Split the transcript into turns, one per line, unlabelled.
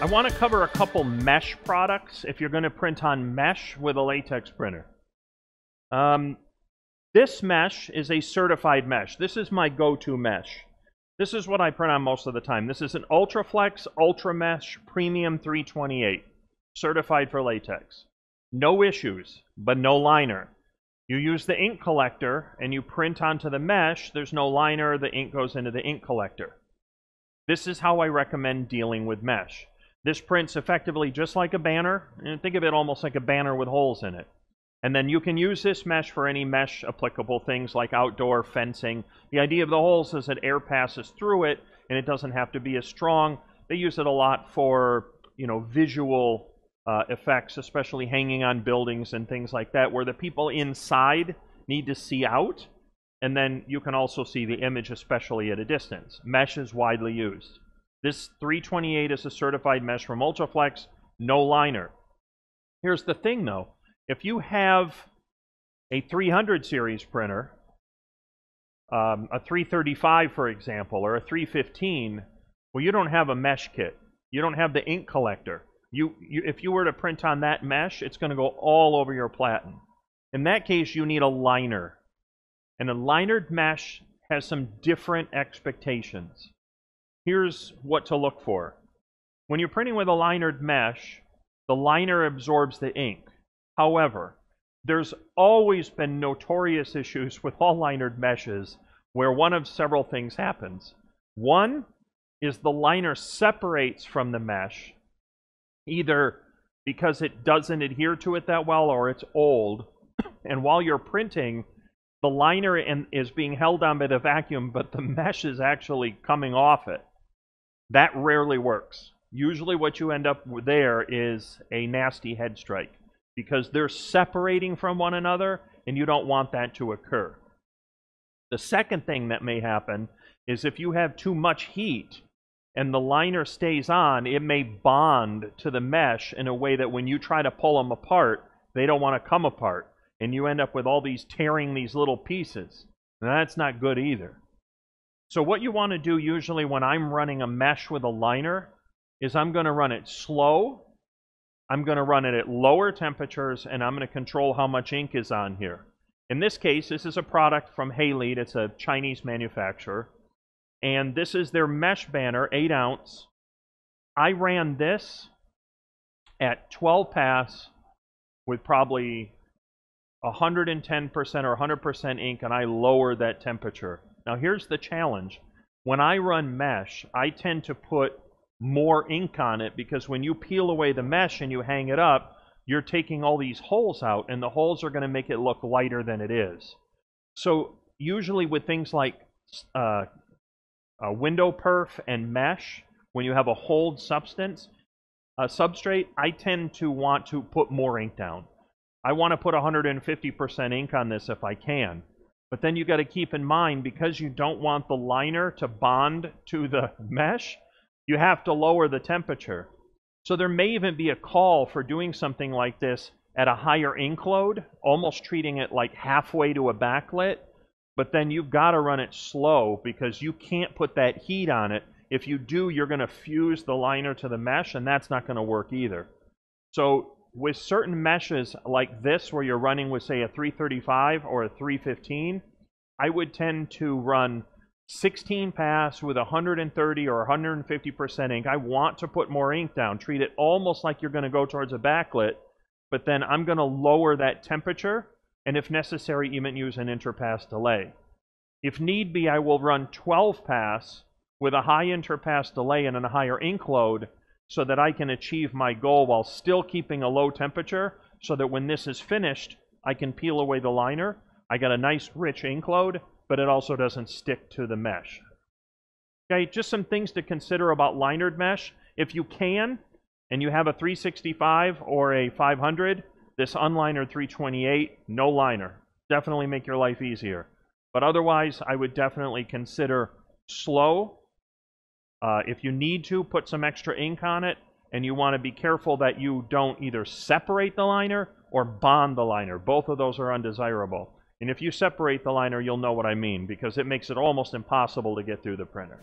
I want to cover a couple mesh products if you're going to print on mesh with a latex printer. This mesh is a certified mesh. This is my go-to mesh. This is what I print on most of the time. This is an Ultraflex Ultra Mesh Premium 328, certified for latex. No issues, but no liner. You use the ink collector and you print onto the mesh. There's no liner. The ink goes into the ink collector. This is how I recommend dealing with mesh. This prints effectively just like a banner. And think of it almost like a banner with holes in it. And then you can use this mesh for any mesh applicable things like outdoor fencing. The idea of the holes is that air passes through it and it doesn't have to be as strong. They use it a lot for, visual effects, especially hanging on buildings and things like that, where the people inside need to see out. And then you can also see the image, especially at a distance. Mesh is widely used. This 328 is a certified mesh from Ultraflex, no liner. Here's the thing though. If you have a 300 series printer, a 335 for example, or a 315, well, you don't have a mesh kit. You don't have the ink collector. If you were to print on that mesh, it's going to go all over your platen. In that case, you need a liner. And a linered mesh has some different expectations. Here's what to look for. When you're printing with a linered mesh, the liner absorbs the ink. However, there's always been notorious issues with all linered meshes where one of several things happens. One is the liner separates from the mesh, either because it doesn't adhere to it that well or it's old, and while you're printing, the liner is being held on by the vacuum, but the mesh is actually coming off it. That rarely works. Usually what you end up with there is a nasty head strike, because they're separating from one another, and you don't want that to occur. The second thing that may happen is if you have too much heat and the liner stays on, it may bond to the mesh in a way that when you try to pull them apart, they don't want to come apart. And you end up with all these tearing these little pieces. And that's not good either. So what you want to do usually when I'm running a mesh with a liner is I'm going to run it slow, I'm going to run it at lower temperatures, and I'm going to control how much ink is on here. In this case, this is a product from Halide. It's a Chinese manufacturer. And this is their mesh banner, 8 ounce. I ran this at 12 pass with probably 110% or 100% ink, and I lowered that temperature. Now here's the challenge. When I run mesh, I tend to put more ink on it because when you peel away the mesh and you hang it up, you're taking all these holes out, and the holes are going to make it look lighter than it is. So usually with things like window perf and mesh, when you have a hold substance, substrate, I tend to want to put more ink down. I want to put 150% ink on this if I can. But then you got to keep in mind, because you don't want the liner to bond to the mesh, you have to lower the temperature. So there may even be a call for doing something like this at a higher ink load, almost treating it like halfway to a backlit. But then you've got to run it slow because you can't put that heat on it. If you do, you're going to fuse the liner to the mesh, and that's not going to work either. So with certain meshes like this, where you're running with, say, a 335 or a 315, I would tend to run 16 pass with 130 or 150% ink. I want to put more ink down, treat it almost like you're going to go towards a backlit, but then I'm going to lower that temperature, and if necessary, even use an interpass delay. If need be, I will run 12 pass with a high interpass delay and a higher ink load, so that I can achieve my goal while still keeping a low temperature, so that when this is finished, I can peel away the liner. I got a nice rich ink load, but it also doesn't stick to the mesh. Okay, just some things to consider about linered mesh. If you can, and you have a 365 or a 500, this unlinered 328, no liner. Definitely make your life easier. But otherwise, I would definitely consider slow. If you need to, put some extra ink on it, and you want to be careful that you don't either separate the liner or bond the liner. Both of those are undesirable. And if you separate the liner, you'll know what I mean, because it makes it almost impossible to get through the printer.